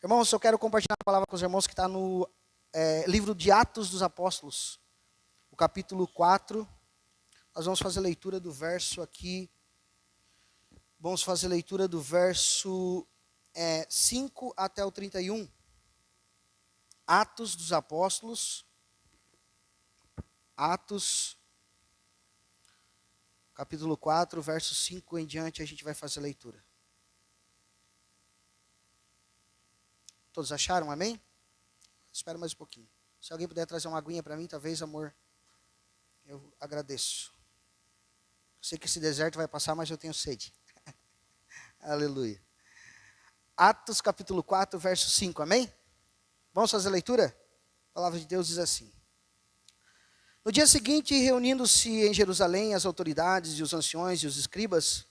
Irmãos, eu quero compartilhar a palavra com os irmãos que está no livro de Atos dos Apóstolos, o capítulo 4. Nós vamos fazer a leitura do verso aqui. Vamos fazer a leitura do verso 5 até o 31. Atos dos Apóstolos. Atos, capítulo 4, verso 5 em diante, a gente vai fazer a leitura. Todos acharam? Amém? Espera mais um pouquinho. Se alguém puder trazer uma aguinha para mim, talvez, amor, eu agradeço. Eu sei que esse deserto vai passar, mas eu tenho sede. Aleluia. Atos capítulo 4, verso 5, amém? Vamos fazer a leitura? A palavra de Deus diz assim. No dia seguinte, reunindo-se em Jerusalém as autoridades e os anciões e os escribas,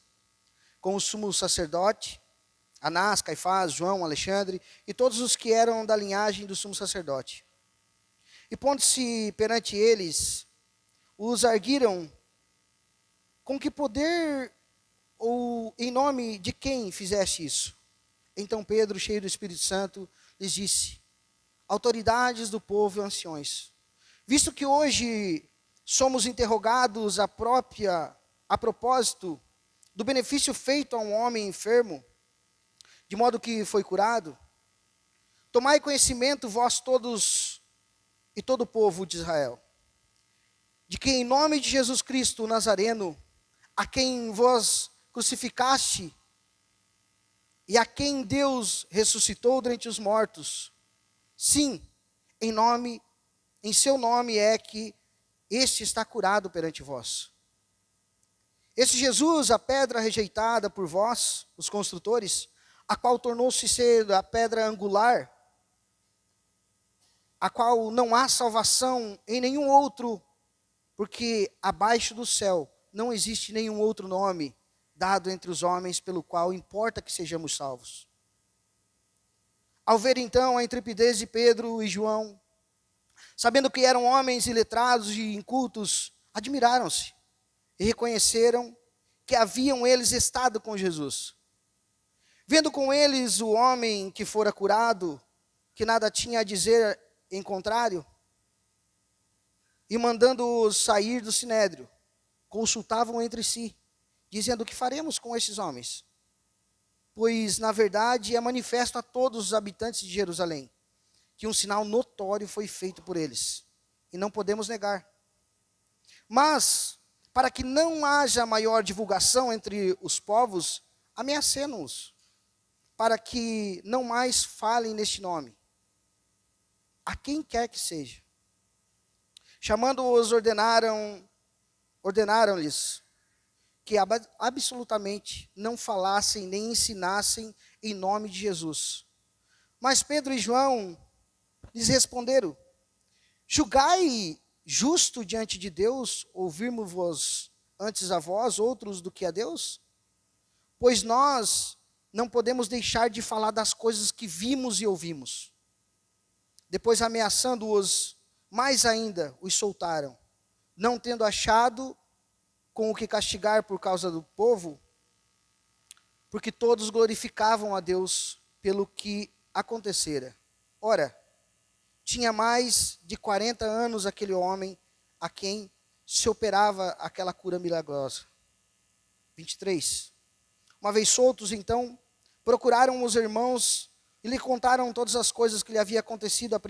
com o sumo sacerdote, Anás, Caifás, João, Alexandre e todos os que eram da linhagem do sumo sacerdote. E pondo-se perante eles, os arguiram com que poder ou em nome de quem fizeste isso? Então Pedro, cheio do Espírito Santo, lhes disse: autoridades do povo e anciões, visto que hoje somos interrogados a propósito do benefício feito a um homem enfermo, de modo que foi curado, tomai conhecimento vós todos e todo o povo de Israel, de que em nome de Jesus Cristo o Nazareno, a quem vós crucificaste e a quem Deus ressuscitou dentre os mortos, sim, em seu nome é que este está curado perante vós. Esse Jesus, a pedra rejeitada por vós, os construtores, a qual tornou-se ser a pedra angular, a qual não há salvação em nenhum outro, porque abaixo do céu não existe nenhum outro nome dado entre os homens pelo qual importa que sejamos salvos. Ao ver então a intrepidez de Pedro e João, sabendo que eram homens iletrados e incultos, admiraram-se e reconheceram que haviam eles estado com Jesus. Vendo com eles o homem que fora curado, que nada tinha a dizer em contrário, e mandando-os sair do sinédrio, consultavam entre si, dizendo: o que faremos com estes homens? Pois, na verdade, é manifesto a todos os habitantes de Jerusalém, que um sinal notório foi feito por eles, e não podemos negar. Mas, para que não haja maior divulgação entre os povos, ameacemos-os, para que não mais falem neste nome, a quem quer que seja. Chamando-os, ordenaram-lhes que absolutamente não falassem nem ensinassem em nome de Jesus. Mas Pedro e João lhes responderam: julgai justo diante de Deus ouvirmos-vos antes a vós outros do que a Deus? Pois nós não podemos deixar de falar das coisas que vimos e ouvimos. Depois, ameaçando-os mais ainda, os soltaram, não tendo achado com o que castigar por causa do povo, porque todos glorificavam a Deus pelo que acontecera. Ora, tinha mais de 40 anos aquele homem a quem se operava aquela cura milagrosa. 23. Uma vez soltos, então, procuraram os irmãos e lhe contaram todas as coisas que lhe havia acontecido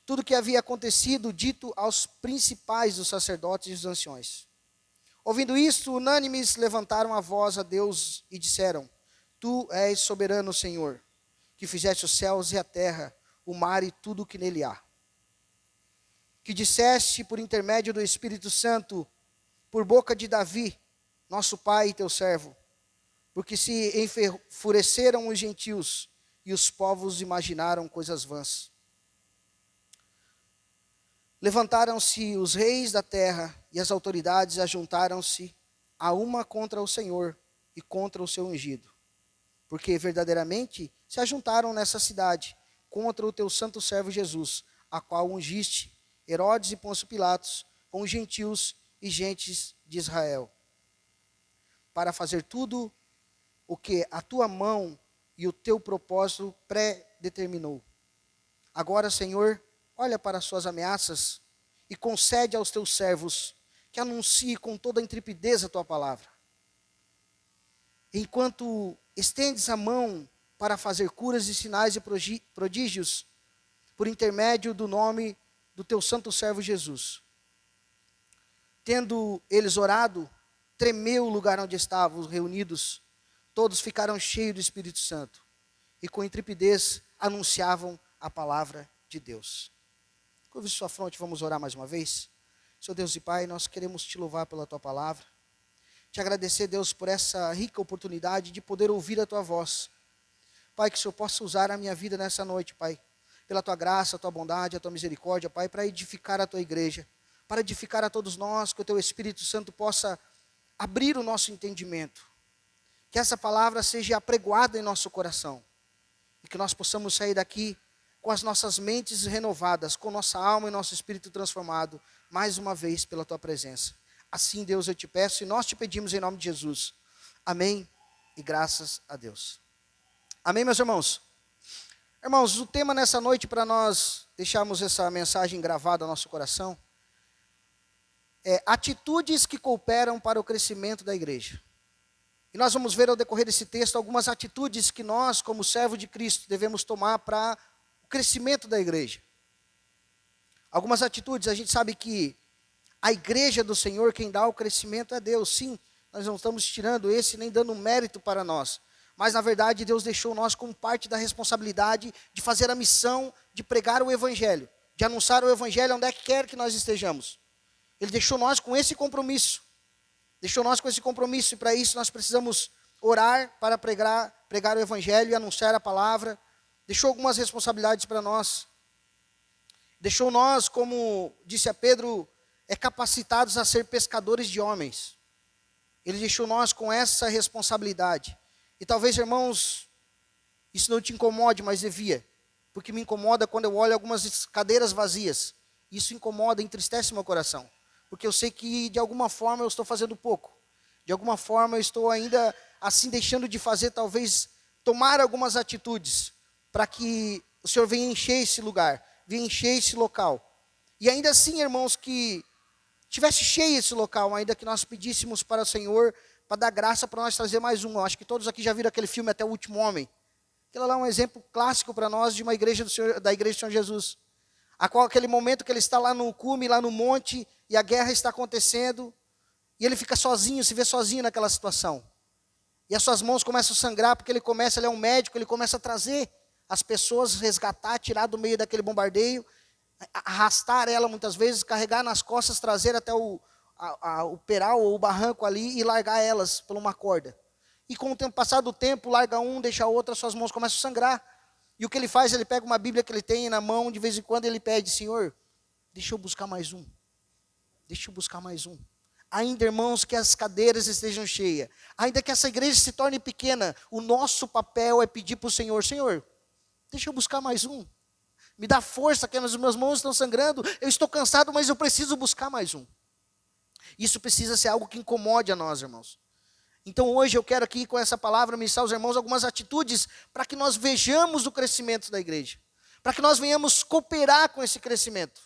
tudo o que havia acontecido, dito aos principais dos sacerdotes e dos anciões. Ouvindo isto, unânimes levantaram a voz a Deus e disseram: Tu és soberano, Senhor, que fizeste os céus e a terra, o mar e tudo o que nele há. Que disseste por intermédio do Espírito Santo, por boca de Davi, nosso pai e teu servo, porque se enfureceram os gentios e os povos imaginaram coisas vãs. Levantaram-se os reis da terra e as autoridades ajuntaram-se a uma contra o Senhor e contra o seu ungido, porque verdadeiramente se ajuntaram nessa cidade contra o teu santo servo Jesus, a qual ungiste Herodes e Pôncio Pilatos com os gentios e gentes de Israel, para fazer tudo o que a tua mão e o teu propósito pré-determinou. Agora, Senhor, olha para as suas ameaças e concede aos teus servos que anuncie com toda a intrepidez a tua palavra. Enquanto estendes a mão para fazer curas e sinais e prodígios, por intermédio do nome do teu santo servo Jesus. Tendo eles orado, tremeu o lugar onde estavam reunidos, todos ficaram cheios do Espírito Santo, e com intrepidez anunciavam a palavra de Deus. Curve sua fronte, vamos orar mais uma vez. Senhor Deus e Pai, nós queremos te louvar pela tua palavra, te agradecer, Deus, por essa rica oportunidade de poder ouvir a tua voz. Pai, que o Senhor possa usar a minha vida nessa noite, Pai, pela tua graça, a tua bondade, a tua misericórdia, Pai, para edificar a tua igreja, para edificar a todos nós, que o teu Espírito Santo possa abrir o nosso entendimento, que essa palavra seja apregoada em nosso coração, e que nós possamos sair daqui com as nossas mentes renovadas, com nossa alma e nosso espírito transformado, mais uma vez pela tua presença. Assim, Deus, eu te peço e nós te pedimos em nome de Jesus. Amém e graças a Deus. Amém, meus irmãos? Irmãos, o tema nessa noite, para nós deixarmos essa mensagem gravada no nosso coração, é atitudes que cooperam para o crescimento da igreja. E nós vamos ver ao decorrer desse texto algumas atitudes que nós, como servo de Cristo, devemos tomar para o crescimento da igreja. Algumas atitudes, a gente sabe que a igreja do Senhor, quem dá o crescimento é Deus. Sim, nós não estamos tirando esse, nem dando mérito para nós. Mas, na verdade, Deus deixou nós como parte da responsabilidade de fazer a missão de pregar o Evangelho, de anunciar o Evangelho onde quer que nós estejamos. Ele deixou nós com esse compromisso. E para isso nós precisamos orar para pregar o Evangelho e anunciar a palavra. Deixou algumas responsabilidades para nós. Deixou nós, como disse a Pedro, capacitados a ser pescadores de homens. Ele deixou nós com essa responsabilidade. E talvez, irmãos, isso não te incomode, mas devia. Porque me incomoda quando eu olho algumas cadeiras vazias. Isso incomoda, entristece meu coração. Porque eu sei que de alguma forma eu estou fazendo pouco. De alguma forma eu estou ainda assim deixando de fazer, talvez, tomar algumas atitudes para que o Senhor venha encher esse lugar, venha encher esse local. E ainda assim, irmãos, que tivesse cheio esse local, ainda que nós pedíssemos para o Senhor para dar graça para nós trazer mais um. Eu acho que todos aqui já viram aquele filme Até o Último Homem. Aquilo lá é um exemplo clássico para nós de uma igreja da igreja do Senhor Jesus. Aquele momento que ele está lá no cume, lá no monte, e a guerra está acontecendo, e ele fica sozinho, se vê sozinho naquela situação. E as suas mãos começam a sangrar, porque ele é um médico, ele começa a trazer as pessoas, resgatar, tirar do meio daquele bombardeio, arrastar ela muitas vezes, carregar nas costas, trazer até o peral ou o barranco ali e largar elas por uma corda. E com o tempo, passado o tempo, larga um, deixa outro, as suas mãos começam a sangrar. E o que ele faz? Ele pega uma Bíblia que ele tem na mão, de vez em quando ele pede: Senhor, deixa eu buscar mais um. Deixa eu buscar mais um. Ainda, irmãos, que as cadeiras estejam cheias, ainda que essa igreja se torne pequena, o nosso papel é pedir para o Senhor: Senhor, deixa eu buscar mais um. Me dá força, que as minhas mãos estão sangrando, eu estou cansado, mas eu preciso buscar mais um. Isso precisa ser algo que incomode a nós, irmãos. Então hoje eu quero aqui com essa palavra ministrar aos irmãos algumas atitudes para que nós vejamos o crescimento da igreja. Para que nós venhamos cooperar com esse crescimento.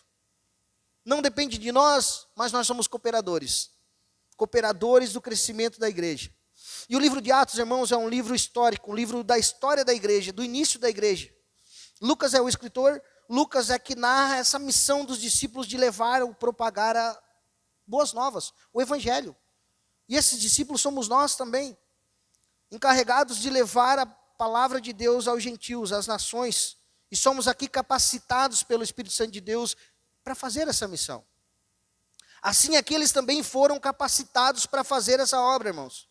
Não depende de nós, mas nós somos cooperadores. Cooperadores do crescimento da igreja. E o livro de Atos, irmãos, é um livro histórico, um livro da história da igreja, do início da igreja. Lucas é o escritor, Lucas é que narra essa missão dos discípulos de levar ou propagar a boas novas, o Evangelho. E esses discípulos somos nós também, encarregados de levar a palavra de Deus aos gentios, às nações. E somos aqui capacitados pelo Espírito Santo de Deus para fazer essa missão. Assim aqui eles também foram capacitados para fazer essa obra, irmãos.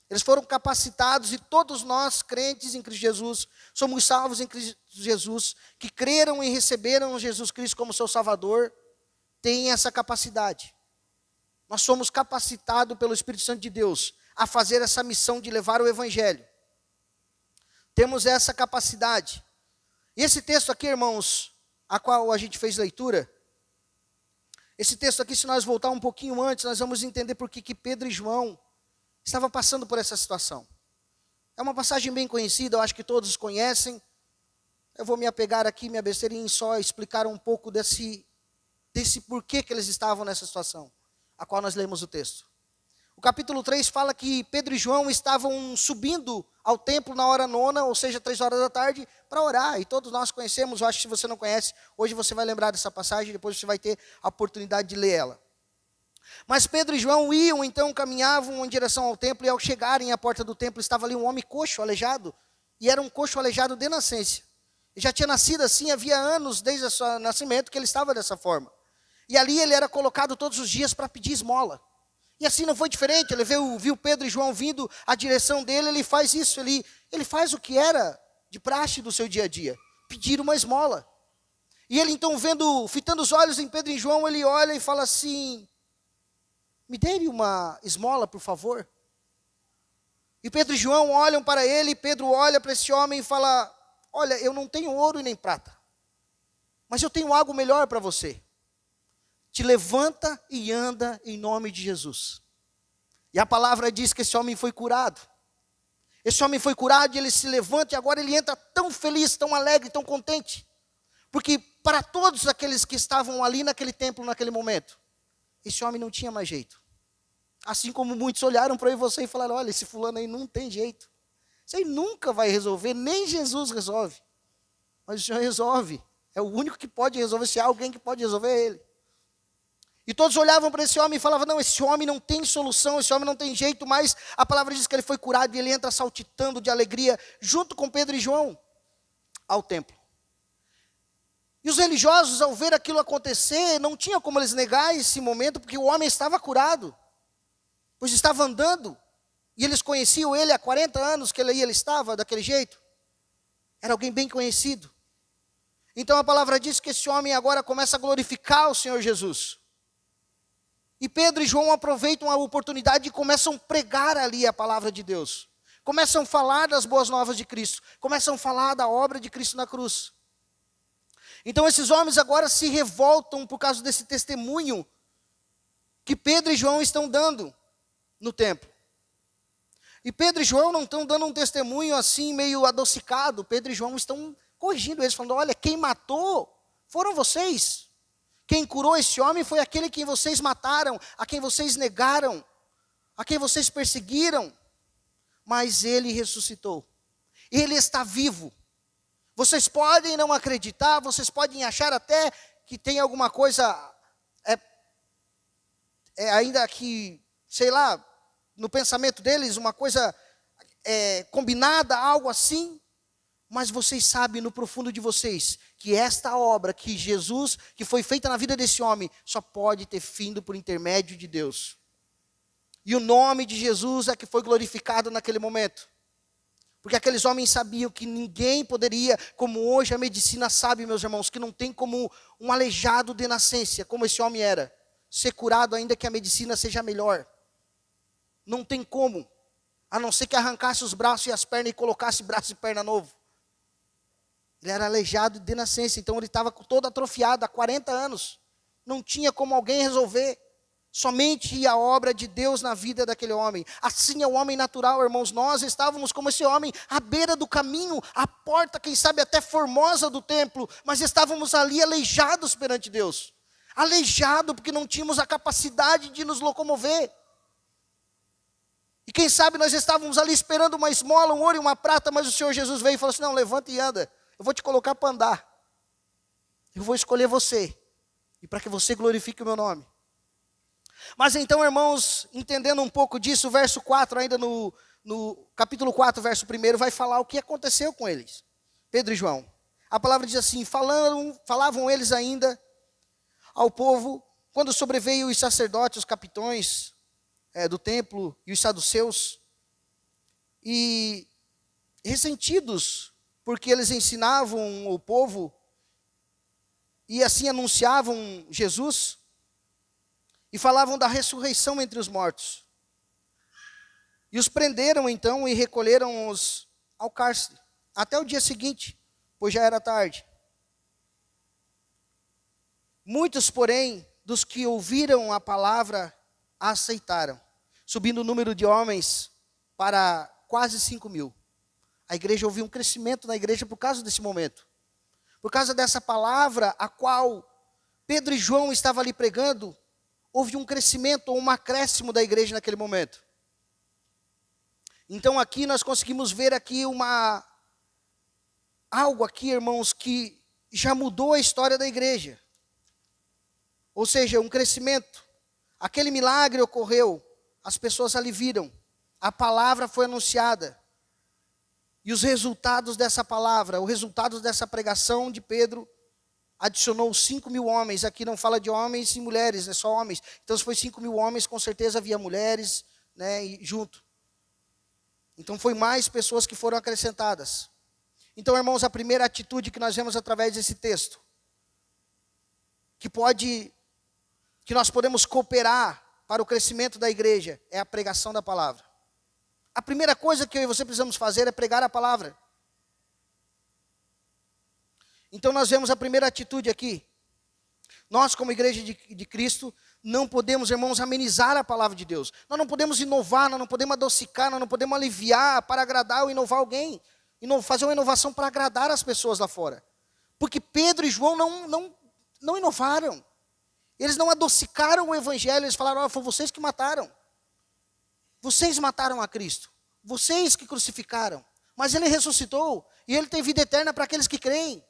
Eles foram capacitados e todos nós, crentes em Cristo Jesus, somos salvos em Cristo Jesus, que creram e receberam Jesus Cristo como seu Salvador, têm essa capacidade. Nós somos capacitados pelo Espírito Santo de Deus a fazer essa missão de levar o Evangelho. Temos essa capacidade. E esse texto aqui, irmãos, a qual a gente fez leitura, esse texto aqui, se nós voltar um pouquinho antes, nós vamos entender por que Pedro e João estavam passando por essa situação. É uma passagem bem conhecida, eu acho que todos conhecem. Eu vou me apegar aqui, minha besteirinha, em só explicar um pouco desse porquê que eles estavam nessa situação, a qual nós lemos o texto. O capítulo 3 fala que Pedro e João estavam subindo ao templo na hora nona, ou seja, 3 horas da tarde, para orar. E todos nós conhecemos, eu acho que se você não conhece, hoje você vai lembrar dessa passagem, depois você vai ter a oportunidade de ler ela. Mas Pedro e João iam, então caminhavam em direção ao templo, e ao chegarem à porta do templo, estava ali um homem coxo, aleijado, e era um coxo aleijado de nascença. Ele já tinha nascido assim, havia anos, desde o seu nascimento, que ele estava dessa forma. E ali ele era colocado todos os dias para pedir esmola. E assim não foi diferente, ele viu Pedro e João vindo à direção dele, ele faz isso, ele faz o que era de praxe do seu dia a dia, pedir uma esmola. E ele então fitando os olhos em Pedro e João, ele olha e fala assim: me dê uma esmola, por favor. E Pedro e João olham para ele, e Pedro olha para esse homem e fala: olha, eu não tenho ouro e nem prata, mas eu tenho algo melhor para você. Te levanta e anda em nome de Jesus. E a palavra diz que esse homem foi curado. Esse homem foi curado e ele se levanta, e agora ele entra tão feliz, tão alegre, tão contente. Porque para todos aqueles que estavam ali naquele templo, naquele momento, esse homem não tinha mais jeito. Assim como muitos olharam para eu e você e falaram: olha, esse fulano aí não tem jeito. Isso aí nunca vai resolver, nem Jesus resolve. Mas o Senhor resolve. É o único que pode resolver, se há alguém que pode resolver, é Ele. E todos olhavam para esse homem e falavam: não, esse homem não tem solução, esse homem não tem jeito, mas a palavra diz que ele foi curado e ele entra saltitando de alegria, junto com Pedro e João, ao templo. E os religiosos, ao ver aquilo acontecer, não tinham como eles negar esse momento, porque o homem estava curado, pois estava andando, e eles conheciam ele há 40 anos que ele estava daquele jeito. Era alguém bem conhecido. Então a palavra diz que esse homem agora começa a glorificar o Senhor Jesus. E Pedro e João aproveitam a oportunidade e começam a pregar ali a palavra de Deus. Começam a falar das boas novas de Cristo. Começam a falar da obra de Cristo na cruz. Então esses homens agora se revoltam por causa desse testemunho que Pedro e João estão dando no templo. E Pedro e João não estão dando um testemunho assim meio adocicado. Pedro e João estão corrigindo eles, falando: olha, quem matou foram vocês. Quem curou esse homem foi aquele que vocês mataram, a quem vocês negaram, a quem vocês perseguiram. Mas ele ressuscitou. Ele está vivo. Vocês podem não acreditar, vocês podem achar até que tem alguma coisa, ainda que, sei lá, no pensamento deles, uma coisa combinada, algo assim. Mas vocês sabem no profundo de vocês que esta obra que Jesus, que foi feita na vida desse homem, só pode ter vindo por intermédio de Deus. E o nome de Jesus é que foi glorificado naquele momento. Porque aqueles homens sabiam que ninguém poderia, como hoje a medicina sabe, meus irmãos, que não tem como um aleijado de nascença, como esse homem era, ser curado ainda que a medicina seja melhor. Não tem como, a não ser que arrancasse os braços e as pernas e colocasse braço e perna novo. Ele era aleijado de nascença, então ele estava todo atrofiado há 40 anos. Não tinha como alguém resolver. Somente a obra de Deus na vida daquele homem. Assim é o homem natural, irmãos. Nós estávamos como esse homem, à beira do caminho, à porta, quem sabe até formosa do templo, mas estávamos ali aleijados perante Deus. Aleijado porque não tínhamos a capacidade de nos locomover. E quem sabe nós estávamos ali esperando uma esmola, um ouro e uma prata, mas o Senhor Jesus veio e falou assim: não, levanta e anda. Eu vou te colocar para andar. Eu vou escolher você. E para que você glorifique o meu nome. Mas então, irmãos, entendendo um pouco disso, o verso 4, ainda no capítulo 4, verso 1, vai falar o que aconteceu com eles. Pedro e João. A palavra diz assim: falavam eles ainda ao povo, quando sobreveio os sacerdotes, os capitões do templo e os saduceus, e ressentidos, porque eles ensinavam o povo e assim anunciavam Jesus e falavam da ressurreição entre os mortos. E os prenderam então e recolheram-os ao cárcere até o dia seguinte, pois já era tarde. Muitos, porém, dos que ouviram a palavra a aceitaram, subindo o número de homens para quase 5.000. A igreja houve um crescimento na igreja por causa desse momento. Por causa dessa palavra a qual Pedro e João estavam ali pregando, houve um crescimento ou um acréscimo da igreja naquele momento. Então aqui nós conseguimos ver aqui algo aqui, irmãos, que já mudou a história da igreja. Ou seja, um crescimento. Aquele milagre ocorreu, as pessoas ali viram, a palavra foi anunciada. E os resultados dessa palavra, os resultados dessa pregação de Pedro, adicionou 5.000 homens. Aqui não fala de homens e mulheres, é só homens. Então se foi 5.000 homens, com certeza havia mulheres, né, junto. Então foi mais pessoas que foram acrescentadas. Então, irmãos, a primeira atitude que nós vemos através desse texto, que nós podemos cooperar para o crescimento da igreja, é a pregação da palavra. A primeira coisa que eu e você precisamos fazer é pregar a palavra. Então nós vemos a primeira atitude aqui. Nós, como igreja de Cristo, não podemos, irmãos, amenizar a palavra de Deus. Nós não podemos inovar, nós não podemos adocicar, nós não podemos aliviar para agradar ou inovar alguém. Fazer uma inovação para agradar as pessoas lá fora. Porque Pedro e João não inovaram. Eles não adocicaram o evangelho, eles falaram, foi vocês que mataram. Vocês mataram a Cristo. Vocês que crucificaram. Mas Ele ressuscitou. E Ele tem vida eterna para aqueles que creem.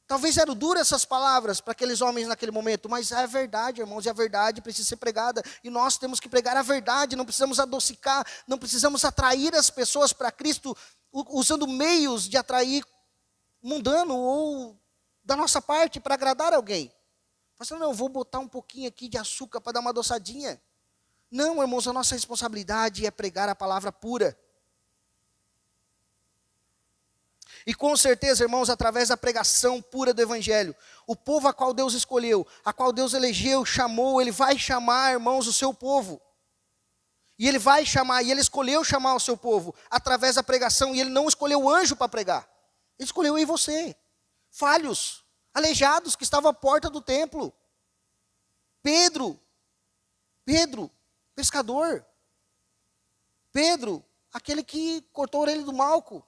Talvez eram duras essas palavras para aqueles homens naquele momento. Mas é verdade, irmãos. E a verdade precisa ser pregada. E nós temos que pregar a verdade. Não precisamos adocicar. Não precisamos atrair as pessoas para Cristo. Usando meios de atrair mundano. Ou da nossa parte para agradar alguém. Mas não, eu vou botar um pouquinho aqui de açúcar para dar uma adoçadinha. Não, irmãos, a nossa responsabilidade é pregar a palavra pura. E com certeza, irmãos, através da pregação pura do evangelho, o povo a qual Deus escolheu, a qual Deus elegeu, chamou, Ele vai chamar, irmãos, o seu povo. E Ele vai chamar, e Ele escolheu chamar o seu povo através da pregação, e Ele não escolheu o anjo para pregar. Ele escolheu eu e você, falhos, aleijados, que estavam à porta do templo. Pedro, pescador. Pedro, aquele que cortou a orelha do Malco.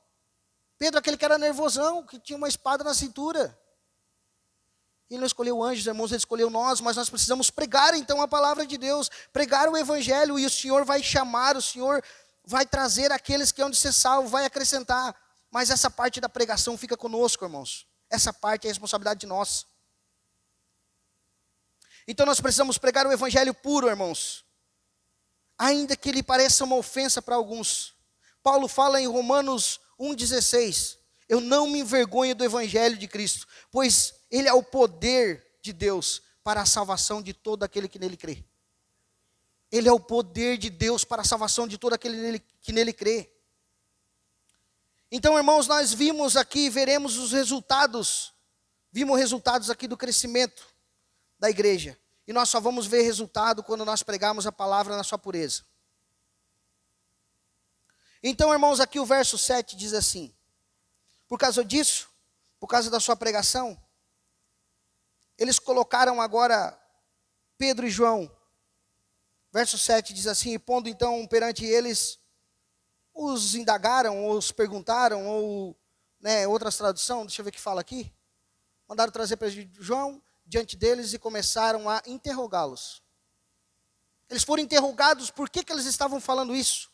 Pedro, aquele que era nervosão, que tinha uma espada na cintura. Ele não escolheu anjos, irmãos, Ele escolheu nós, mas nós precisamos pregar então a palavra de Deus, pregar o evangelho, e o Senhor vai chamar, o Senhor vai trazer aqueles que hão de ser salvos, vai acrescentar. Mas essa parte da pregação fica conosco, irmãos. Essa parte é a responsabilidade de nós. Então nós precisamos pregar o evangelho puro, irmãos. Ainda que ele pareça uma ofensa para alguns. Paulo fala em Romanos 1,16. Eu não me envergonho do evangelho de Cristo, pois ele é o poder de Deus para a salvação de todo aquele que nele crê. Ele é o poder de Deus para a salvação de todo aquele que nele crê. Então, irmãos, nós vimos aqui, veremos os resultados. Vimos resultados aqui do crescimento da igreja. E nós só vamos ver resultado quando nós pregarmos a palavra na sua pureza. Então, irmãos, aqui o verso 7 diz assim. Por causa disso, por causa da sua pregação, eles colocaram agora Pedro e João. Verso 7 diz assim, e pondo então perante eles, os indagaram, ou os perguntaram, ou outras traduções, deixa eu ver o que fala aqui. Mandaram trazer para João diante deles e começaram a interrogá-los. Eles foram interrogados por que eles estavam falando isso.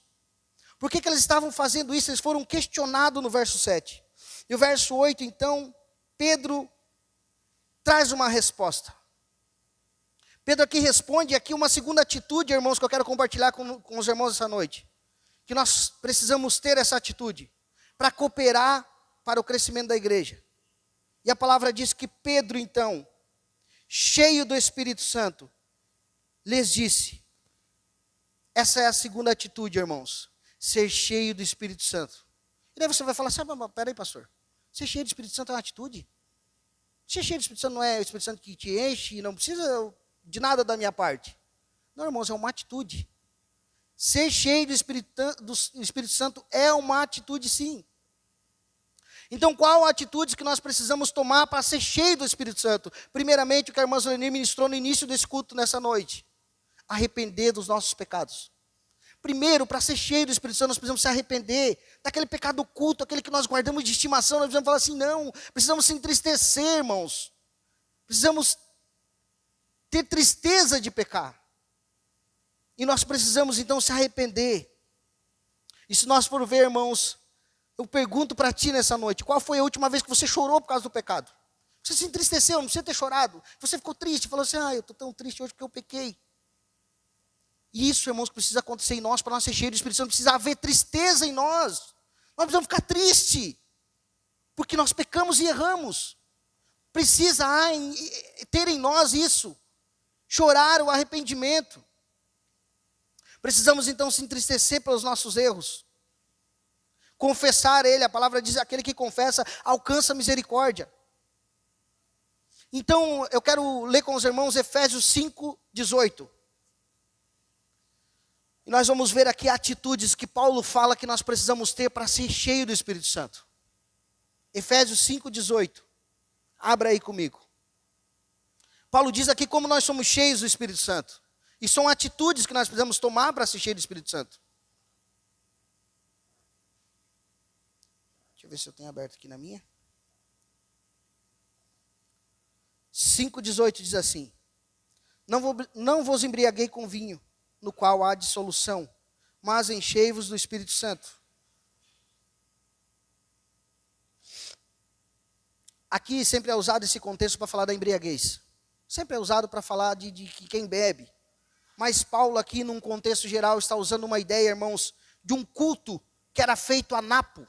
Por que eles estavam fazendo isso? Eles foram questionados no verso 7. E o verso 8, então, Pedro traz uma resposta. Pedro aqui responde, aqui uma segunda atitude, irmãos, que eu quero compartilhar com os irmãos essa noite. Que nós precisamos ter essa atitude para cooperar para o crescimento da igreja. E a palavra diz que Pedro, então, cheio do Espírito Santo, lhes disse. Essa é a segunda atitude, irmãos. Ser cheio do Espírito Santo. E daí você vai falar assim, peraí, pastor. Ser cheio do Espírito Santo é uma atitude? Ser cheio do Espírito Santo não é o Espírito Santo que te enche, não precisa de nada da minha parte. Não, irmãos, é uma atitude. Ser cheio do Espírito Santo é uma atitude, sim. Então, qual a atitude que nós precisamos tomar para ser cheio do Espírito Santo? Primeiramente, o que a irmã Zuleni ministrou no início desse culto nessa noite. Arrepender dos nossos pecados. primeiro, para ser cheio do Espírito Santo, nós precisamos se arrepender daquele pecado oculto, aquele que nós guardamos de estimação. Nós precisamos falar assim, não, precisamos se entristecer, irmãos. Precisamos ter tristeza de pecar. E nós precisamos então se arrepender. E se nós for ver, irmãos, eu pergunto para ti nessa noite, qual foi a última vez que você chorou por causa do pecado? Você se entristeceu, não precisa ter chorado. Você ficou triste, falou assim, eu estou tão triste hoje porque eu pequei. E isso, irmãos, precisa acontecer em nós, para nós ser cheios do Espírito Santo, precisa haver tristeza em nós. Nós precisamos ficar tristes, porque nós pecamos e erramos. Precisa ter em nós isso, chorar o arrependimento. Precisamos então se entristecer pelos nossos erros. Confessar ele, a palavra diz, aquele que confessa alcança misericórdia. Então, eu quero ler com os irmãos Efésios 5:18. E nós vamos ver aqui atitudes que Paulo fala que nós precisamos ter para ser cheio do Espírito Santo. Efésios 5:18. Abra aí comigo. Paulo diz aqui como nós somos cheios do Espírito Santo. E são atitudes que nós precisamos tomar para ser cheio do Espírito Santo. Deixa eu ver se eu tenho aberto aqui na minha. 5:18 diz assim: Não vos embriaguei com vinho, no qual há dissolução, mas enchei-vos do Espírito Santo. Aqui sempre é usado esse contexto para falar da embriaguez. Sempre é usado para falar de quem bebe. Mas Paulo aqui, num contexto geral, está usando uma ideia, irmãos, de um culto que era feito a Napo.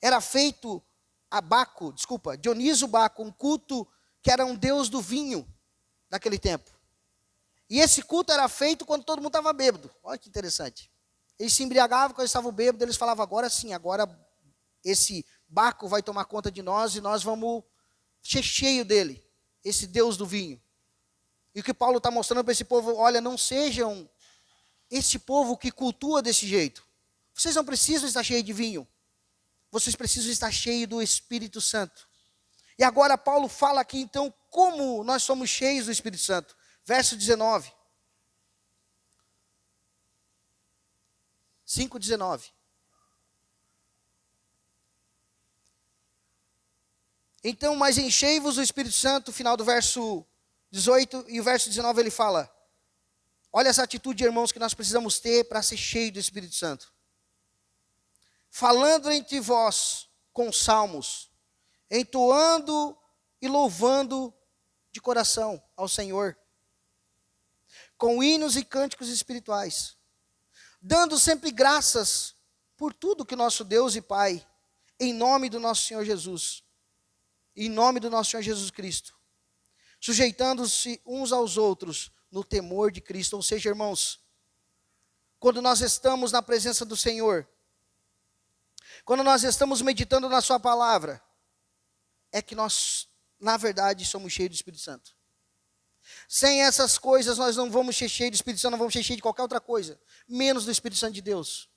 Era feito a Baco, Dionísio Baco, um culto que era um deus do vinho naquele tempo. E esse culto era feito quando todo mundo estava bêbado. Olha que interessante. Eles se embriagavam quando eles estavam bêbados, eles falavam, agora sim, agora esse Baco vai tomar conta de nós e nós vamos ser cheio dele, esse deus do vinho. E o que Paulo está mostrando para esse povo, olha, não sejam esse povo que cultua desse jeito. Vocês não precisam estar cheios de vinho. Vocês precisam estar cheios do Espírito Santo. E agora Paulo fala aqui então como nós somos cheios do Espírito Santo. Verso 19. 5:19. Então, mas enchei-vos do Espírito Santo, final do verso 18, e o verso 19 ele fala, olha essa atitude, irmãos, que nós precisamos ter para ser cheio do Espírito Santo. Falando entre vós com salmos, entoando e louvando de coração ao Senhor, com hinos e cânticos espirituais, dando sempre graças por tudo que nosso Deus e Pai, em nome do nosso Senhor Jesus, em nome do nosso Senhor Jesus Cristo, sujeitando-se uns aos outros no temor de Cristo. Ou seja, irmãos, quando nós estamos na presença do Senhor, quando nós estamos meditando na sua palavra, é que nós, na verdade, somos cheios do Espírito Santo. Sem essas coisas, nós não vamos ser cheios do Espírito Santo, não vamos ser cheios de qualquer outra coisa, menos do Espírito Santo de Deus.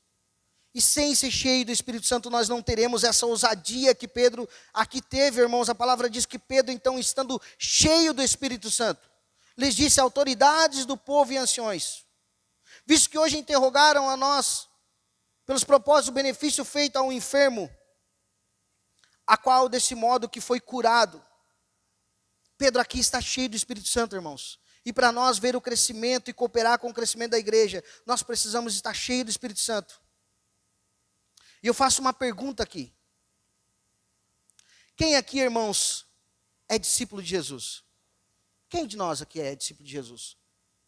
E sem ser cheio do Espírito Santo, nós não teremos essa ousadia que Pedro aqui teve, irmãos. A palavra diz que Pedro, então, estando cheio do Espírito Santo, lhes disse autoridades do povo e anciões, visto que hoje interrogaram a nós pelos propósitos do benefício feito ao enfermo, a qual desse modo que foi curado. Pedro aqui está cheio do Espírito Santo, irmãos. E para nós ver o crescimento e cooperar com o crescimento da igreja, nós precisamos estar cheios do Espírito Santo. E eu faço uma pergunta aqui. Quem aqui, irmãos, é discípulo de Jesus? Quem de nós aqui é discípulo de Jesus?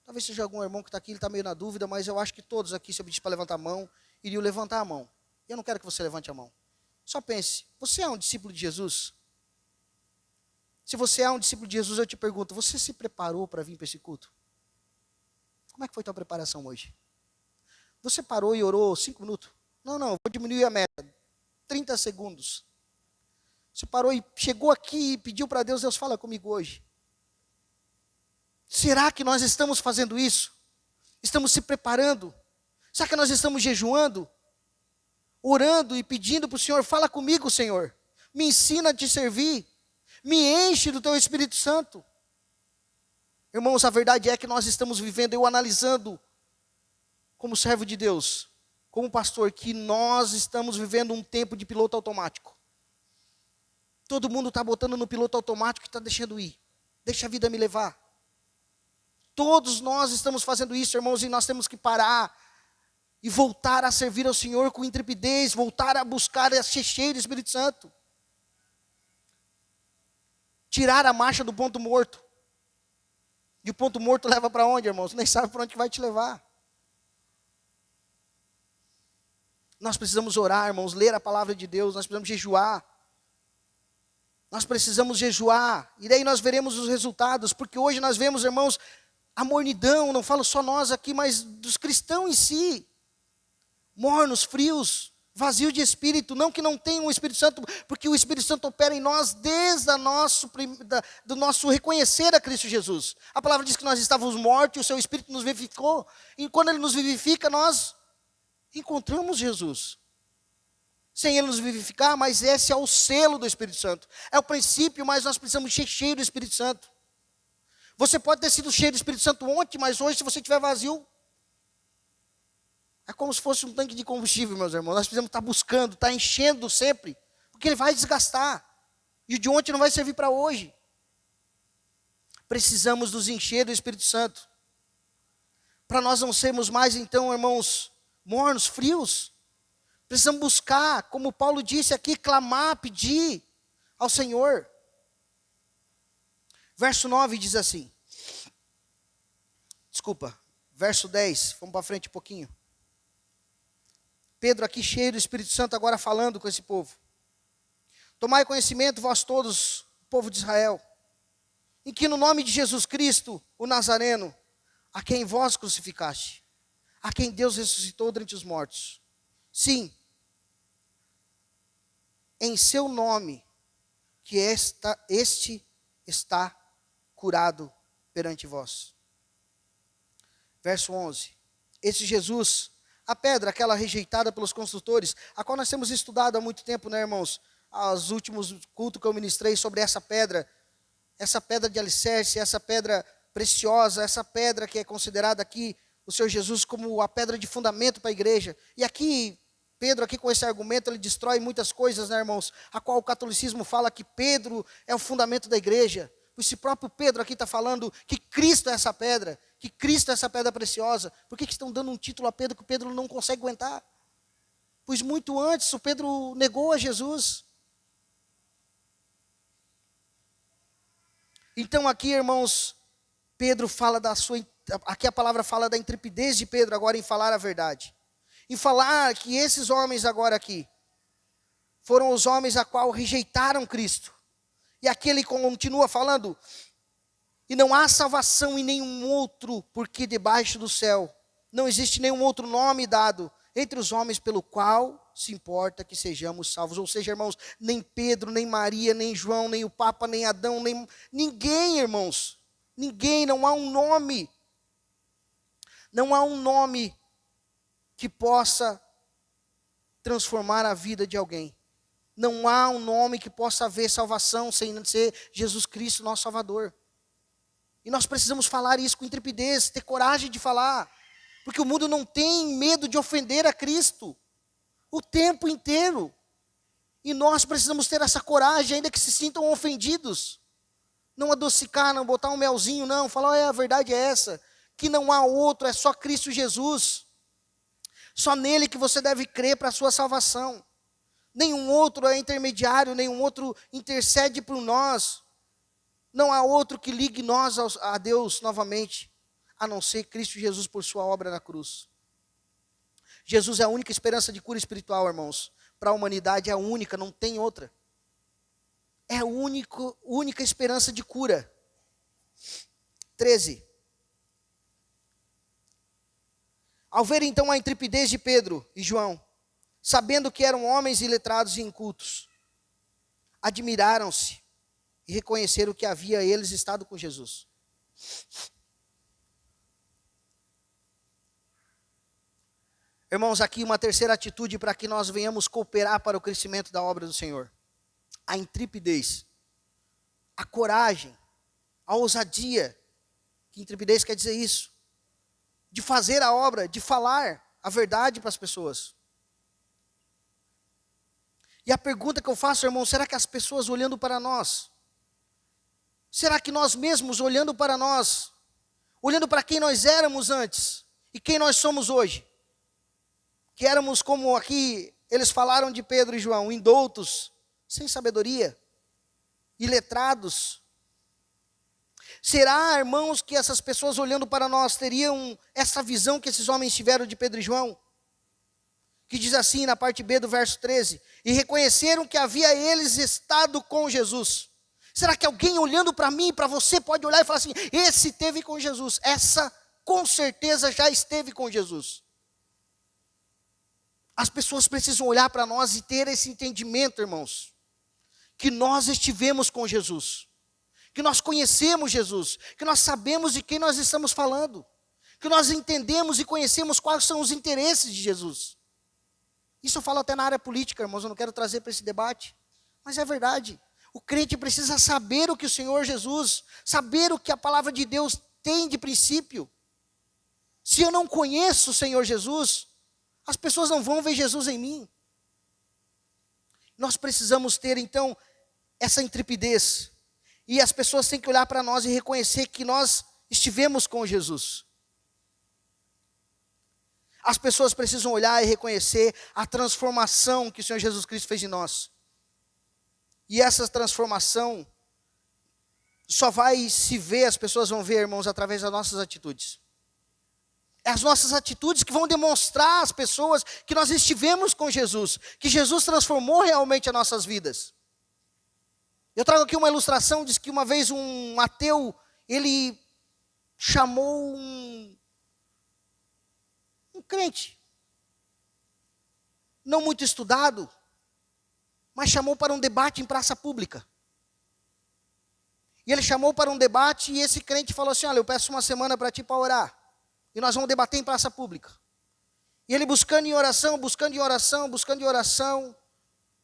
Talvez seja algum irmão que está aqui, ele está meio na dúvida, mas eu acho que todos aqui, se eu pedisse para levantar a mão, iriam levantar a mão. E eu não quero que você levante a mão. Só pense, você é um discípulo de Jesus? Se você é um discípulo de Jesus, eu te pergunto, você se preparou para vir para esse culto? Como é que foi a tua preparação hoje? Você parou e orou 5 minutos? Não, vou diminuir a meta. 30 segundos. Você parou e chegou aqui e pediu para Deus, Deus fala comigo hoje. Será que nós estamos fazendo isso? Estamos se preparando? Será que nós estamos jejuando? Orando e pedindo para o Senhor, fala comigo, Senhor. Me ensina a te servir. Me enche do teu Espírito Santo. Irmãos, a verdade é que nós estamos vivendo, eu analisando como servo de Deus, como pastor, que nós estamos vivendo um tempo de piloto automático. Todo mundo está botando no piloto automático e está deixando ir. Deixa a vida me levar. Todos nós estamos fazendo isso, irmãos, e nós temos que parar e voltar a servir ao Senhor com intrepidez, voltar a buscar a ser cheio do Espírito Santo. Tirar a marcha do ponto morto. E o ponto morto leva para onde, irmãos? Nem sabe para onde que vai te levar. Nós precisamos orar, irmãos, ler a palavra de Deus, nós precisamos jejuar. Nós precisamos jejuar, e daí nós veremos os resultados, porque hoje nós vemos, irmãos, a mornidão, não falo só nós aqui, mas dos cristãos em si. Mornos, frios, vazios de espírito, não que não tenham o Espírito Santo, porque o Espírito Santo opera em nós desde do nosso reconhecer a Cristo Jesus. A palavra diz que nós estávamos mortos e o seu Espírito nos vivificou, e quando Ele nos vivifica, nós encontramos Jesus. Sem Ele nos vivificar, mas esse é o selo do Espírito Santo. É o princípio, mas nós precisamos ser cheios do Espírito Santo. Você pode ter sido cheio do Espírito Santo ontem, mas hoje, se você estiver vazio, é como se fosse um tanque de combustível, meus irmãos. Nós precisamos estar buscando, estar enchendo sempre, porque ele vai desgastar. E o de ontem não vai servir para hoje. Precisamos nos encher do Espírito Santo. Para nós não sermos mais, então, irmãos, mornos, frios. Precisamos buscar, como Paulo disse aqui, clamar, pedir ao Senhor. Verso 9 diz assim. Desculpa, verso 10, vamos para frente um pouquinho. Pedro aqui cheio do Espírito Santo agora falando com esse povo. Tomai conhecimento, vós todos, povo de Israel, em que no nome de Jesus Cristo, o Nazareno, a quem vós crucificaste, a quem Deus ressuscitou dentre os mortos. Sim, em seu nome, que este está curado perante vós. Verso 11. Esse Jesus, a pedra, aquela rejeitada pelos construtores, a qual nós temos estudado há muito tempo, né, irmãos? Os últimos cultos que eu ministrei sobre essa pedra de alicerce, essa pedra preciosa, essa pedra que é considerada aqui, o Senhor Jesus, como a pedra de fundamento para a igreja. E aqui, Pedro, aqui com esse argumento, ele destrói muitas coisas, né, irmãos? A qual o catolicismo fala que Pedro é o fundamento da igreja. Esse próprio Pedro aqui está falando que Cristo é essa pedra, que Cristo é essa pedra preciosa. Por que estão dando um título a Pedro que o Pedro não consegue aguentar? Pois muito antes o Pedro negou a Jesus. Então aqui, irmãos, Pedro fala aqui a palavra fala da intrepidez de Pedro agora em falar a verdade. Em falar que esses homens agora aqui foram os homens a qual rejeitaram Cristo. E aqui ele continua falando, e não há salvação em nenhum outro, porque debaixo do céu não existe nenhum outro nome dado entre os homens pelo qual se importa que sejamos salvos. Ou seja, irmãos, nem Pedro, nem Maria, nem João, nem o Papa, nem Adão, nem ninguém, irmãos. Ninguém, não há um nome. Não há um nome que possa transformar a vida de alguém. Não há um nome que possa haver salvação sem ser Jesus Cristo, nosso Salvador. E nós precisamos falar isso com intrepidez, ter coragem de falar. Porque o mundo não tem medo de ofender a Cristo o tempo inteiro. E nós precisamos ter essa coragem, ainda que se sintam ofendidos. Não adocicar, não botar um melzinho, não. Falar, a verdade é essa. Que não há outro, é só Cristo Jesus. Só nele que você deve crer para a sua salvação. Nenhum outro é intermediário, nenhum outro intercede por nós. Não há outro que ligue nós a Deus novamente, a não ser Cristo Jesus por sua obra na cruz. Jesus é a única esperança de cura espiritual, irmãos. Para a humanidade é a única, não tem outra. É a única esperança de cura. 13. Ao ver então a intrepidez de Pedro e João, sabendo que eram homens iletrados e incultos, admiraram-se e reconheceram que havia eles estado com Jesus. Irmãos, aqui uma terceira atitude para que nós venhamos cooperar para o crescimento da obra do Senhor. A intrepidez, a coragem, a ousadia. Que intrepidez quer dizer isso? de fazer a obra, de falar a verdade para as pessoas. E a pergunta que eu faço, irmão, será que as pessoas olhando para nós, será que nós mesmos olhando para nós, olhando para quem nós éramos antes e quem nós somos hoje, que éramos como aqui eles falaram de Pedro e João, indoutos, sem sabedoria, iletrados. Será, irmãos, que essas pessoas olhando para nós teriam essa visão que esses homens tiveram de Pedro e João? Que diz assim na parte B do verso 13, e reconheceram que havia eles estado com Jesus. Será que alguém olhando para mim, para você, pode olhar e falar assim, esse esteve com Jesus, essa com certeza já esteve com Jesus? As pessoas precisam olhar para nós e ter esse entendimento, irmãos, que nós estivemos com Jesus, que nós conhecemos Jesus, que nós sabemos de quem nós estamos falando, que nós entendemos e conhecemos quais são os interesses de Jesus. Isso eu falo até na área política, irmãos, eu não quero trazer para esse debate, mas é verdade. O crente precisa saber o que o Senhor Jesus, saber o que a palavra de Deus tem de princípio. Se eu não conheço o Senhor Jesus, as pessoas não vão ver Jesus em mim. Nós precisamos ter, então, essa intrepidez. E as pessoas têm que olhar para nós e reconhecer que nós estivemos com Jesus. As pessoas precisam olhar e reconhecer a transformação que o Senhor Jesus Cristo fez em nós. E essa transformação só vai se ver, as pessoas vão ver, irmãos, através das nossas atitudes. É as nossas atitudes que vão demonstrar às pessoas que nós estivemos com Jesus, que Jesus transformou realmente as nossas vidas. Eu trago aqui uma ilustração, diz que uma vez um ateu, ele chamou um crente, não muito estudado, mas chamou para um debate em praça pública. E ele chamou para um debate e esse crente falou assim, olha, eu peço uma semana para ti para orar. E nós vamos debater em praça pública. E ele buscando em oração, o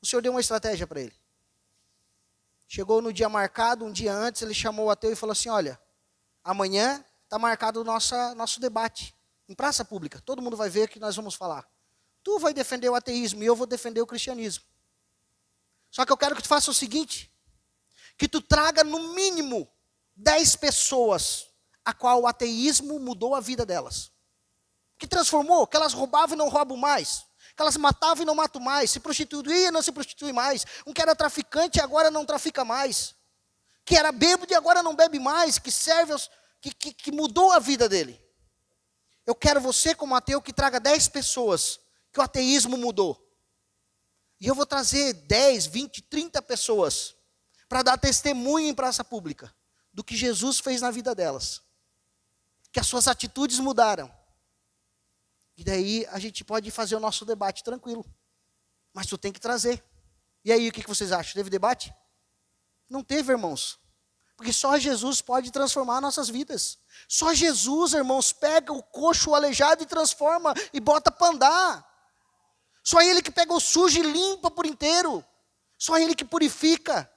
Senhor deu uma estratégia para ele. Chegou no dia marcado, um dia antes, ele chamou o ateu e falou assim, olha, amanhã está marcado o nosso debate, em praça pública. Todo mundo vai ver o que nós vamos falar. Tu vai defender o ateísmo e eu vou defender o cristianismo. Só que eu quero que tu faça o seguinte, que tu traga no mínimo 10 pessoas a qual o ateísmo mudou a vida delas. Que transformou, que elas roubavam e não roubam mais. Que elas matavam e não matam mais. Se prostituía e não se prostitui mais. Um que era traficante e agora não trafica mais. Que era bêbado e agora não bebe mais. Que serve aos, que mudou a vida dele. Eu quero você como ateu que traga 10 pessoas que o ateísmo mudou. E eu vou trazer 10, 20, 30 pessoas para dar testemunho em praça pública do que Jesus fez na vida delas. Que as suas atitudes mudaram. E daí a gente pode fazer o nosso debate tranquilo. Mas tu tem que trazer. E aí o que vocês acham? Teve debate? Não teve, irmãos. Porque só Jesus pode transformar nossas vidas. Só Jesus, irmãos, pega o coxo, o aleijado e transforma e bota para andar. Só Ele que pega o sujo e limpa por inteiro. Só Ele que purifica.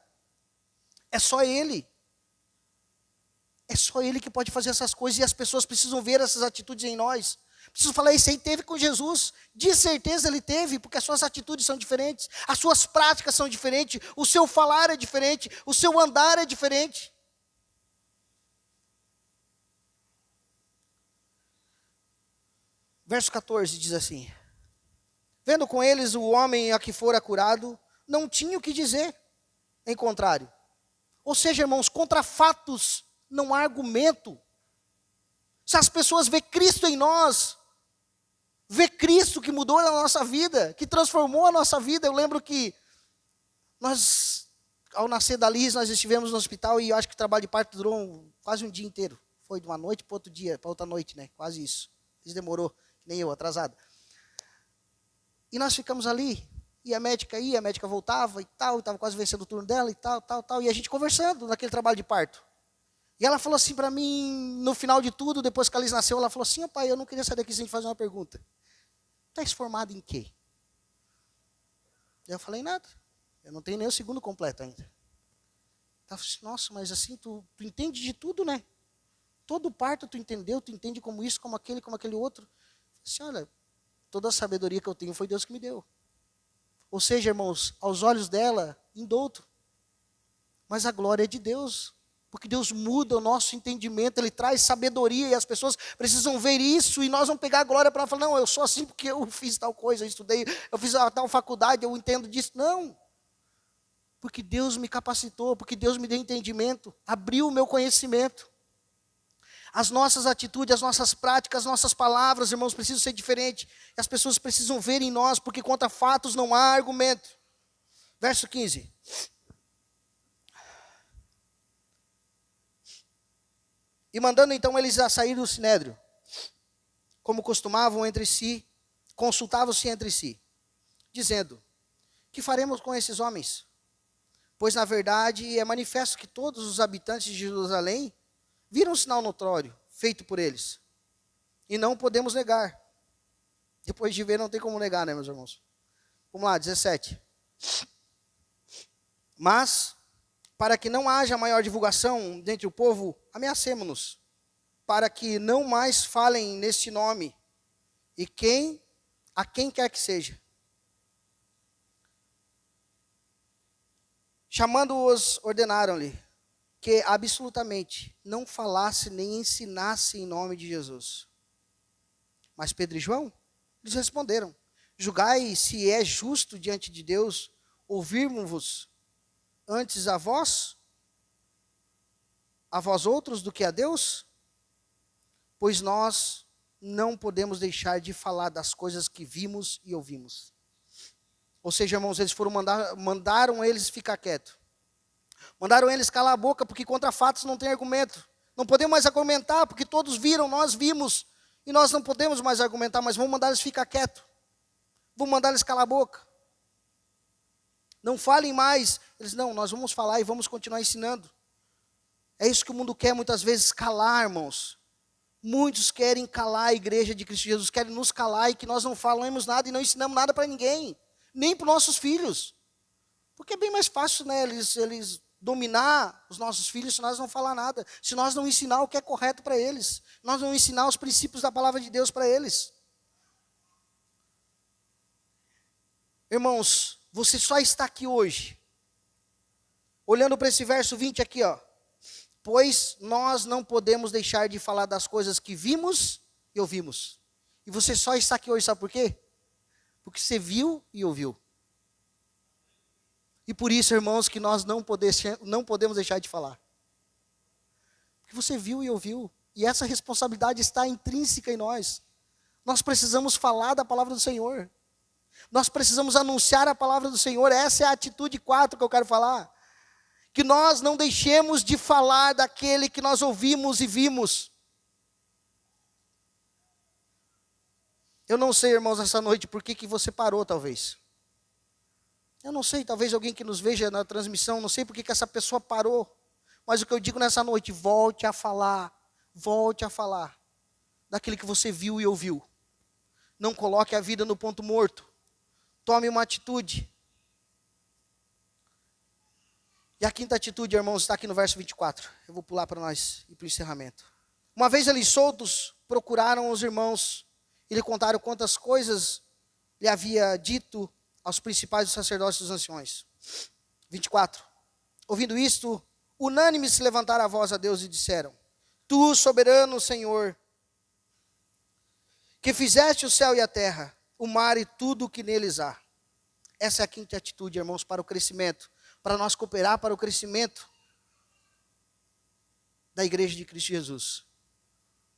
É só Ele. É só Ele que pode fazer essas coisas e as pessoas precisam ver essas atitudes em nós. Precisam falar, esse aí teve com Jesus. De certeza ele teve, porque as suas atitudes são diferentes. As suas práticas são diferentes. O seu falar é diferente. O seu andar é diferente. Verso 14 diz assim. Vendo com eles o homem a que fora curado, não tinha o que dizer, em contrário. Ou seja, irmãos, contra fatos não há argumento. Se as pessoas veem Cristo em nós, vê Cristo que mudou a nossa vida, que transformou a nossa vida. Eu lembro que nós, ao nascer da Liz, nós estivemos no hospital e eu acho que o trabalho de parto durou quase um dia inteiro. Foi de uma noite para outro dia, para outra noite, né? Quase isso. Isso demorou, nem eu, atrasado. E nós ficamos ali, e a médica ia, a médica voltava e tal, estava quase vencendo o turno dela e tal, e a gente conversando naquele trabalho de parto. E ela falou assim para mim, no final de tudo, depois que a Liz nasceu, ela falou assim, pai, eu não queria sair daqui sem te fazer uma pergunta. Tu és formado em quê? Eu falei, nada. Eu não tenho nem o segundo completo ainda. Ela falou assim, nossa, mas assim, tu entende de tudo, né? Todo parto tu entendeu, tu entende como isso, como aquele outro. Assim, olha, toda a sabedoria que eu tenho foi Deus que me deu. Ou seja, irmãos, aos olhos dela, indouto. Mas a glória é de Deus. Porque Deus muda o nosso entendimento, Ele traz sabedoria e as pessoas precisam ver isso e nós vamos pegar a glória para falar, não, eu sou assim porque eu fiz tal coisa, eu estudei, eu fiz a tal faculdade, eu entendo disso. Não. Porque Deus me capacitou, porque Deus me deu entendimento, abriu o meu conhecimento. As nossas atitudes, as nossas práticas, as nossas palavras, irmãos, precisam ser diferentes. E as pessoas precisam ver em nós, porque contra fatos não há argumento. Verso 15. E mandando então eles a sair do sinédrio, como costumavam entre si, consultavam-se entre si, dizendo, que faremos com esses homens? Pois na verdade é manifesto que todos os habitantes de Jerusalém viram um sinal notório, feito por eles. E não podemos negar. Depois de ver, não tem como negar, né, meus irmãos? Vamos lá, 17. Mas, para que não haja maior divulgação dentre o povo, ameacemo-nos, para que não mais falem neste nome, e a quem quer que seja. Chamando-os, ordenaram-lhe que absolutamente não falasse nem ensinasse em nome de Jesus. Mas Pedro e João lhes responderam, julgai se é justo diante de Deus ouvirmos-vos antes a vós outros do que a Deus? Pois nós não podemos deixar de falar das coisas que vimos e ouvimos. Ou seja, irmãos, eles mandaram eles ficar quietos. Mandaram eles calar a boca, porque contra fatos não tem argumento. Não podemos mais argumentar, porque todos viram, nós vimos. E nós não podemos mais argumentar, mas vamos mandar eles ficar quietos. Vamos mandar eles calar a boca. Não falem mais. Eles, não, nós vamos falar e vamos continuar ensinando. É isso que o mundo quer muitas vezes, calar, irmãos. Muitos querem calar a igreja de Cristo Jesus, querem nos calar e que nós não falamos nada e não ensinamos nada para ninguém. Nem para os nossos filhos. Porque é bem mais fácil, né, eles dominar os nossos filhos se nós não falar nada. Se nós não ensinar o que é correto para eles. Nós não ensinar os princípios da palavra de Deus para eles. Irmãos, você só está aqui hoje. Olhando para esse verso 20 aqui, ó. Pois nós não podemos deixar de falar das coisas que vimos e ouvimos. E você só está aqui hoje, sabe por quê? Porque você viu e ouviu. E por isso, irmãos, que nós não podemos deixar de falar. Porque você viu e ouviu. E essa responsabilidade está intrínseca em nós. Nós precisamos falar da palavra do Senhor. Nós precisamos anunciar a palavra do Senhor. Essa é a atitude 4 que eu quero falar. Que nós não deixemos de falar daquele que nós ouvimos e vimos. Eu não sei, irmãos, essa noite, por que você parou, talvez. Eu não sei, talvez alguém que nos veja na transmissão, não sei por que essa pessoa parou. Mas o que eu digo nessa noite, volte a falar daquele que você viu e ouviu. Não coloque a vida no ponto morto. Tome uma atitude. E a quinta atitude, irmãos, está aqui no verso 24. Eu vou pular para nós e para o encerramento. Uma vez eles soltos, procuraram os irmãos e lhe contaram quantas coisas lhe havia dito aos principais dos sacerdotes e dos anciões. 24. Ouvindo isto, unânimes se levantaram a voz a Deus e disseram, Tu, soberano Senhor, que fizeste o céu e a terra, o mar e tudo o que neles há. Essa é a quinta atitude, irmãos, para o crescimento, para nós cooperar para o crescimento da igreja de Cristo Jesus.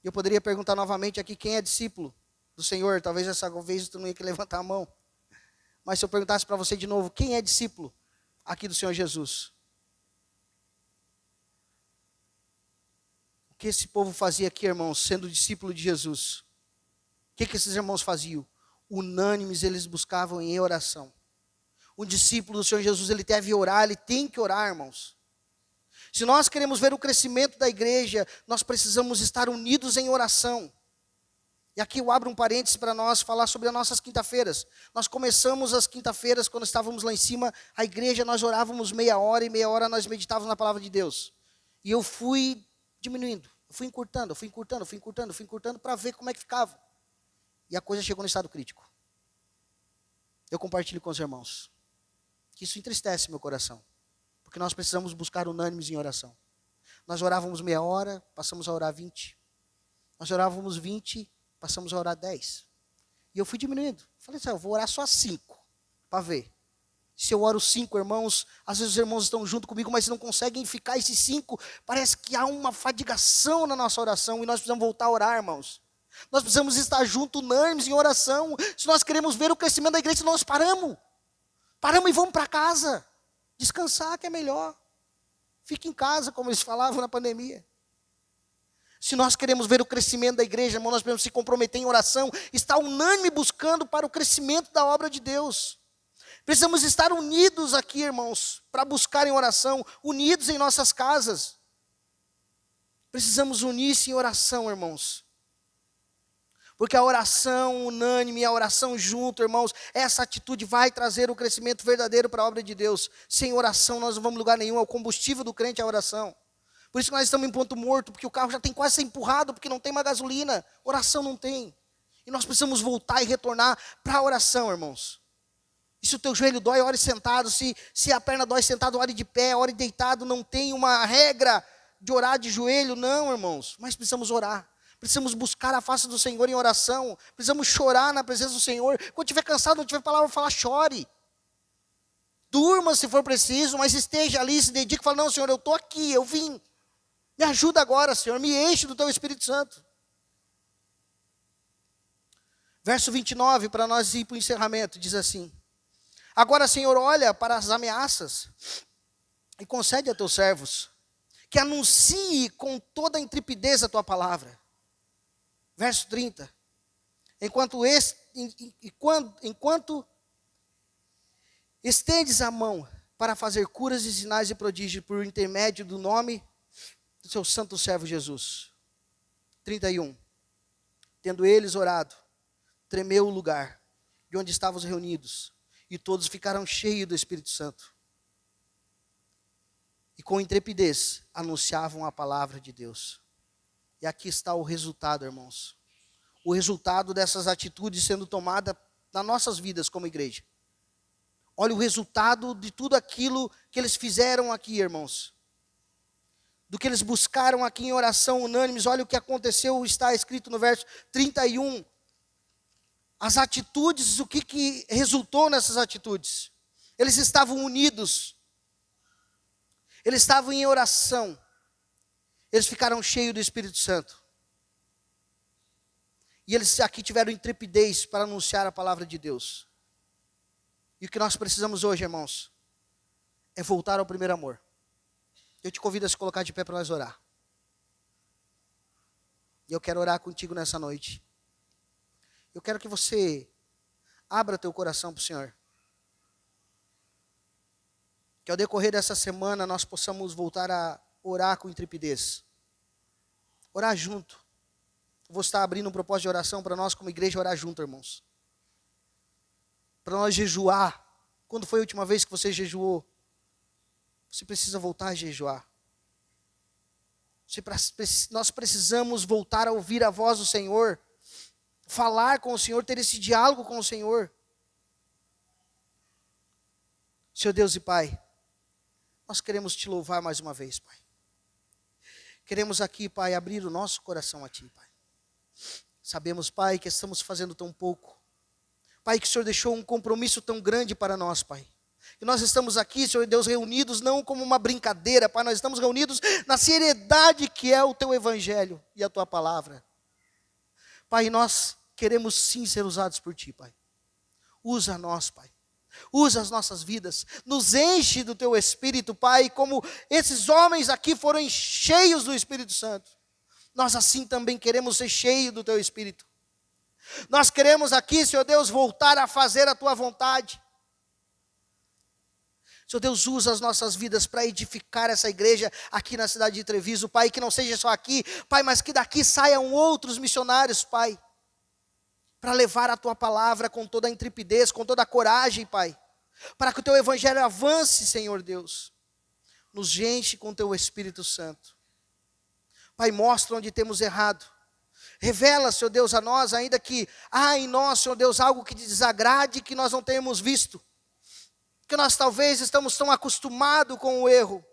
Eu poderia perguntar novamente aqui, quem é discípulo do Senhor? Talvez essa vez tu não ia que levantar a mão. Mas se eu perguntasse para você de novo, quem é discípulo aqui do Senhor Jesus? O que esse povo fazia aqui, irmãos, sendo discípulo de Jesus? O que esses irmãos faziam? Unânimes eles buscavam em oração. Um discípulo do Senhor Jesus, ele deve orar, ele tem que orar, irmãos. Se nós queremos ver o crescimento da igreja, nós precisamos estar unidos em oração. E aqui eu abro um parênteses para nós falar sobre as nossas quinta-feiras. Nós começamos as quinta-feiras, quando estávamos lá em cima, a igreja nós orávamos meia hora, e meia hora nós meditávamos na palavra de Deus. E eu fui diminuindo. Eu fui encurtando para ver como é que ficava. E a coisa chegou no estado crítico. Eu compartilho com os irmãos que isso entristece meu coração. Porque nós precisamos buscar unânimes em oração. Nós orávamos meia hora, passamos a orar 20. Nós orávamos 20, passamos a orar 10. E eu fui diminuindo. Falei assim, eu vou orar só 5, para ver. Se eu oro 5, irmãos, às vezes os irmãos estão junto comigo, mas não conseguem ficar esses 5. Parece que há uma fadigação na nossa oração e nós precisamos voltar a orar, irmãos. Nós precisamos estar juntos, unânimes em oração. Se nós queremos ver o crescimento da igreja, nós paramos. Paramos e vamos para casa. Descansar que é melhor. Fique em casa, como eles falavam na pandemia. Se nós queremos ver o crescimento da igreja, irmão, nós precisamos se comprometer em oração, estar unânime buscando para o crescimento da obra de Deus. Precisamos estar unidos aqui, irmãos, para buscar em oração, unidos em nossas casas. Precisamos unir-se em oração, irmãos. Porque a oração unânime, a oração junto, irmãos, essa atitude vai trazer o crescimento verdadeiro para a obra de Deus. Sem oração nós não vamos a lugar nenhum, é o combustível do crente, a oração. Por isso que nós estamos em ponto morto, porque o carro já tem quase ser empurrado, porque não tem mais gasolina. Oração não tem. E nós precisamos voltar e retornar para a oração, irmãos. E se o teu joelho dói, ore sentado. Se a perna dói sentado, ore de pé, ore deitado. Não tem uma regra de orar de joelho, não, irmãos. Mas precisamos orar. Precisamos buscar a face do Senhor em oração. Precisamos chorar na presença do Senhor. Quando estiver cansado, não tiver palavra, falar, chore. Durma se for preciso, mas esteja ali, se dedique e fala, não, Senhor, eu estou aqui, eu vim. Me ajuda agora, Senhor, me enche do teu Espírito Santo. Verso 29, para nós ir para o encerramento, diz assim. Agora, Senhor, olha para as ameaças e concede a teus servos que anuncie com toda a intrepidez a tua palavra. Verso 30. Enquanto estendes a mão para fazer curas e sinais e prodígios por intermédio do nome do seu santo servo Jesus. 31. Tendo eles orado, tremeu o lugar de onde estávamos reunidos, e todos ficaram cheios do Espírito Santo. E com intrepidez anunciavam a palavra de Deus. E aqui está o resultado, irmãos. O resultado dessas atitudes sendo tomadas nas nossas vidas como igreja. Olha o resultado de tudo aquilo que eles fizeram aqui, irmãos. Do que eles buscaram aqui em oração unânimes. Olha o que aconteceu, está escrito no verso 31. As atitudes, o que resultou nessas atitudes? Eles estavam unidos. Eles estavam em oração. Eles ficaram cheios do Espírito Santo. E eles aqui tiveram intrepidez para anunciar a palavra de Deus. E o que nós precisamos hoje, irmãos, é voltar ao primeiro amor. Eu te convido a se colocar de pé para nós orar. E eu quero orar contigo nessa noite. Eu quero que você abra teu coração para o Senhor. Que ao decorrer dessa semana nós possamos voltar a orar com intrepidez. Orar junto. Eu vou estar abrindo um propósito de oração para nós como igreja orar junto, irmãos. Para nós jejuar. Quando foi a última vez que você jejuou? Você precisa voltar a jejuar. Nós precisamos voltar a ouvir a voz do Senhor. Falar com o Senhor, ter esse diálogo com o Senhor. Senhor Deus e Pai, nós queremos te louvar mais uma vez, Pai. Queremos aqui, Pai, abrir o nosso coração a Ti, Pai. Sabemos, Pai, que estamos fazendo tão pouco. Pai, que o Senhor deixou um compromisso tão grande para nós, Pai. E nós estamos aqui, Senhor Deus, reunidos não como uma brincadeira, Pai. Nós estamos reunidos na seriedade que é o Teu Evangelho e a Tua Palavra. Pai, nós queremos sim ser usados por Ti, Pai. Usa nós, Pai. Usa as nossas vidas. Nos enche do Teu Espírito, Pai. Como esses homens aqui foram cheios do Espírito Santo. Nós assim também queremos ser cheios do Teu Espírito. Nós queremos aqui, Senhor Deus, voltar a fazer a Tua vontade. Senhor Deus, usa as nossas vidas para edificar essa igreja aqui na cidade de Treviso, Pai, que não seja só aqui, Pai, mas que daqui saiam outros missionários, Pai, para levar a Tua palavra com toda a intrepidez, com toda a coragem, Pai, para que o Teu Evangelho avance, Senhor Deus, nos enche com o Teu Espírito Santo. Pai, mostra onde temos errado. Revela, Senhor Deus, a nós, ainda que há em nós, Senhor Deus, algo que te desagrade, que nós não tenhamos visto. Que nós talvez estamos tão acostumados com o erro,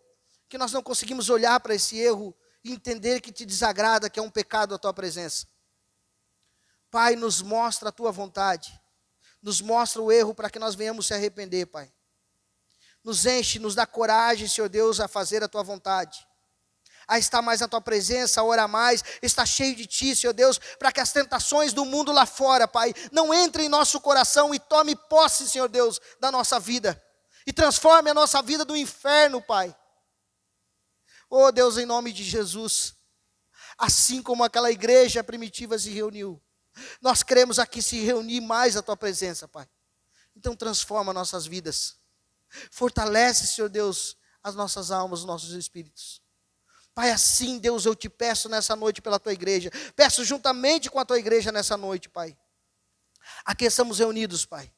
que nós não conseguimos olhar para esse erro e entender que te desagrada, que é um pecado a tua presença. Pai, nos mostra a tua vontade. Nos mostra o erro para que nós venhamos se arrepender, Pai. Nos enche, nos dá coragem, Senhor Deus, a fazer a tua vontade. A estar mais na tua presença, a orar mais, estar cheio de ti, Senhor Deus, para que as tentações do mundo lá fora, Pai, não entrem em nosso coração e tome posse, Senhor Deus, da nossa vida. E transforme a nossa vida do inferno, Pai. Oh Deus, em nome de Jesus, assim como aquela igreja primitiva se reuniu, nós queremos aqui se reunir mais à tua presença, Pai. Então transforma nossas vidas. Fortalece, Senhor Deus, as nossas almas, os nossos espíritos. Pai, assim, Deus, eu te peço nessa noite pela tua igreja. Peço juntamente com a tua igreja nessa noite, Pai. Aqui estamos reunidos, Pai.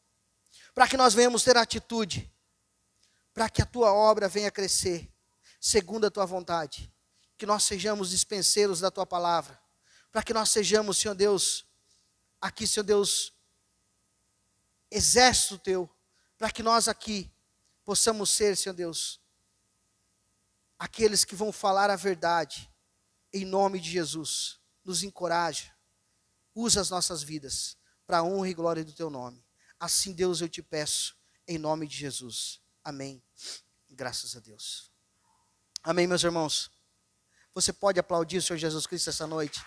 Para que nós venhamos ter atitude. Para que a tua obra venha crescer, segundo a tua vontade. Que nós sejamos dispenseiros da tua palavra. Para que nós sejamos, Senhor Deus, aqui, Senhor Deus, exército teu. Para que nós aqui possamos ser, Senhor Deus, aqueles que vão falar a verdade, em nome de Jesus. Nos encoraja, usa as nossas vidas, para a honra e glória do teu nome. Assim, Deus, eu te peço, em nome de Jesus. Amém. Graças a Deus. Amém, meus irmãos. Você pode aplaudir o Senhor Jesus Cristo essa noite.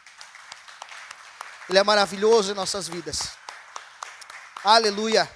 Ele é maravilhoso em nossas vidas. Aleluia.